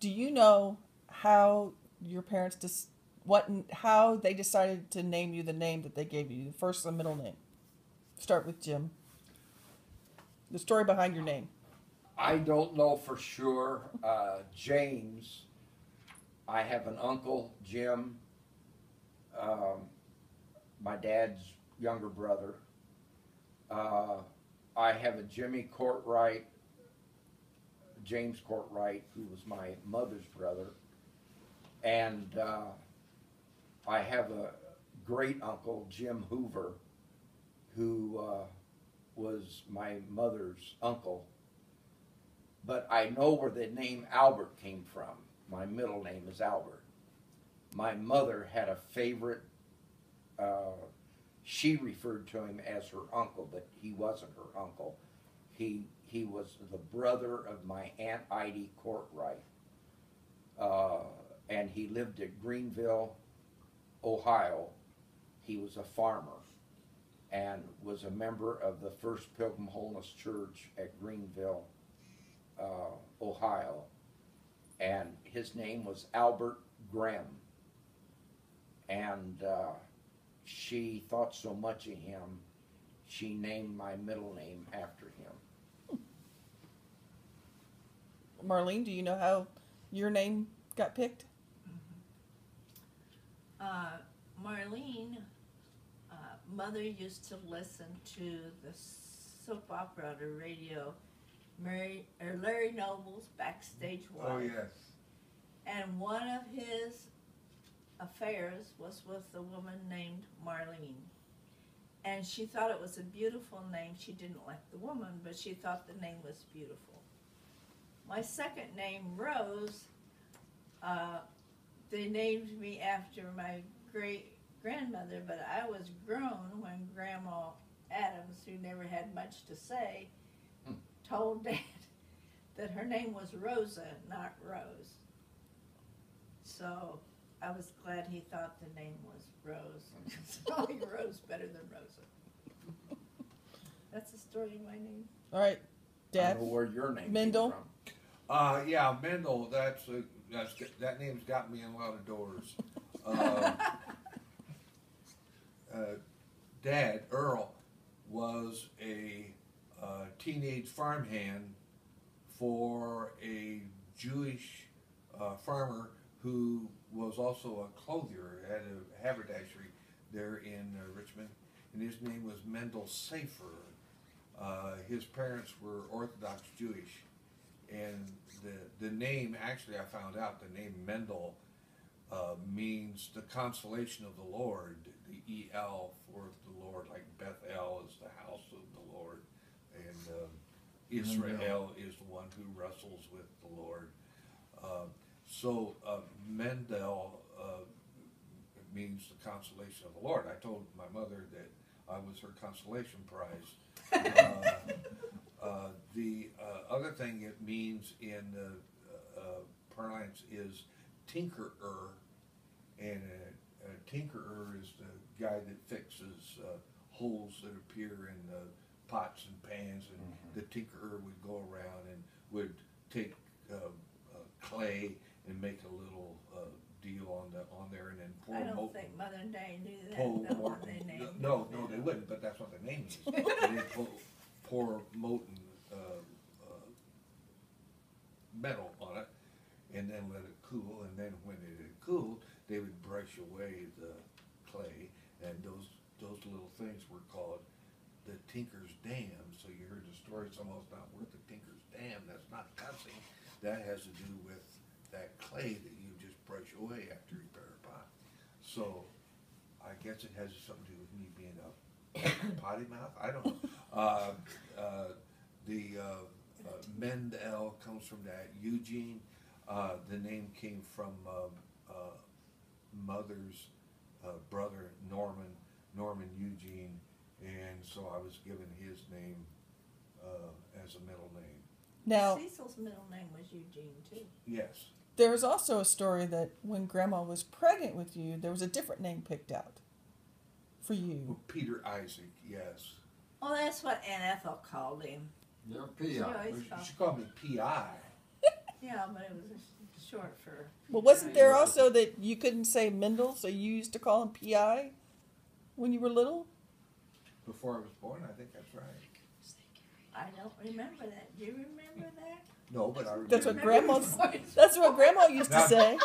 Do you know how your parents how they decided to name you the name that they gave you, the first and middle name? Start with Jim. The story behind your name. I don't know for sure. James, I have an uncle, Jim, um, my dad's younger brother. Uh, I have a Jimmy Courtwright, James Courtwright, who was my mother's brother. And I have a great uncle, Jim Hoover, who was my mother's uncle. But I know where the name Albert came from. My middle name is Albert. My mother had a favorite. She referred to him as her uncle, but he wasn't her uncle. He was the brother of my Aunt Idie Courtwright, and he lived at Greenville, Ohio. He was a farmer and was a member of the First Pilgrim Holiness Church at Greenville, Ohio, and his name was Albert Grimm. And she thought so much of him, she named my middle name after him. Marlene, do you know how your name got picked? Marlene, mother used to listen to the soap opera on the radio, Larry Noble's Backstage Wife. Oh, yes. And one of his affairs was with a woman named Marlene. And she thought it was a beautiful name. She didn't like the woman, but she thought the name was beautiful. My second name, Rose, they named me after my great-grandmother, but I was grown when Grandma Adams, who never had much to say, told Dad that her name was Rosa, not Rose. So I was glad he thought the name was Rose. So I like Rose better than Rosa. That's the story of my name. All right, I Dad. don't know where your name Mendel? came from. Yeah, Mendel. That name's got me in a lot of doors. Dad, Earl, was a teenage farmhand for a Jewish farmer who was also a clothier at a haberdashery there in Richmond, and his name was Mendel Safer. His parents were Orthodox Jewish, and the name, actually I found out, the name Mendel means the consolation of the Lord, the E-L for the Lord, like Bethel is the house of the Lord, and Israel is the one who wrestles with the Lord. So Mendel means the consolation of the Lord. I told my mother that I was her consolation prize. The other thing it means in parlance is tinkerer, and a tinkerer is the guy that fixes holes that appear in pots and pans, and the tinkerer would go around and would take clay and make a little deal on there, and then pour. I don't think Mother and Dad knew that. Pour, They named no, they wouldn't, but that's what the name is. And they pour molten metal on it, and then let it cool, and then when it had cooled, they would brush away the clay, and those little things were called the Tinker's Dam. So you heard the story, it's almost not worth the Tinker's Dam. That's not cussing. That has to do with that clay that you just brush away after you repair a pot. So I guess it has something to do with me being a potty mouth. I don't know. Mendel comes from that. Eugene, the name came from mother's brother Norman Eugene, and so I was given his name as a middle name. Now, Cecil's middle name was Eugene, too. Yes. there was also a story that when Grandma was pregnant with you, there was a different name picked out for you. Peter Isaac, yes. Well, that's what Aunt Ethel called him. You're a She PI. always She called called me P.I. Yeah, but it was short for. Well, wasn't there also that you couldn't say Mendel, so you used to call him P.I. when you were little? Before I was born, I think that's right. I don't remember that. Do you remember that? No, but I remember. That's what Remember Grandma. before- That's what Grandma used to Now- say.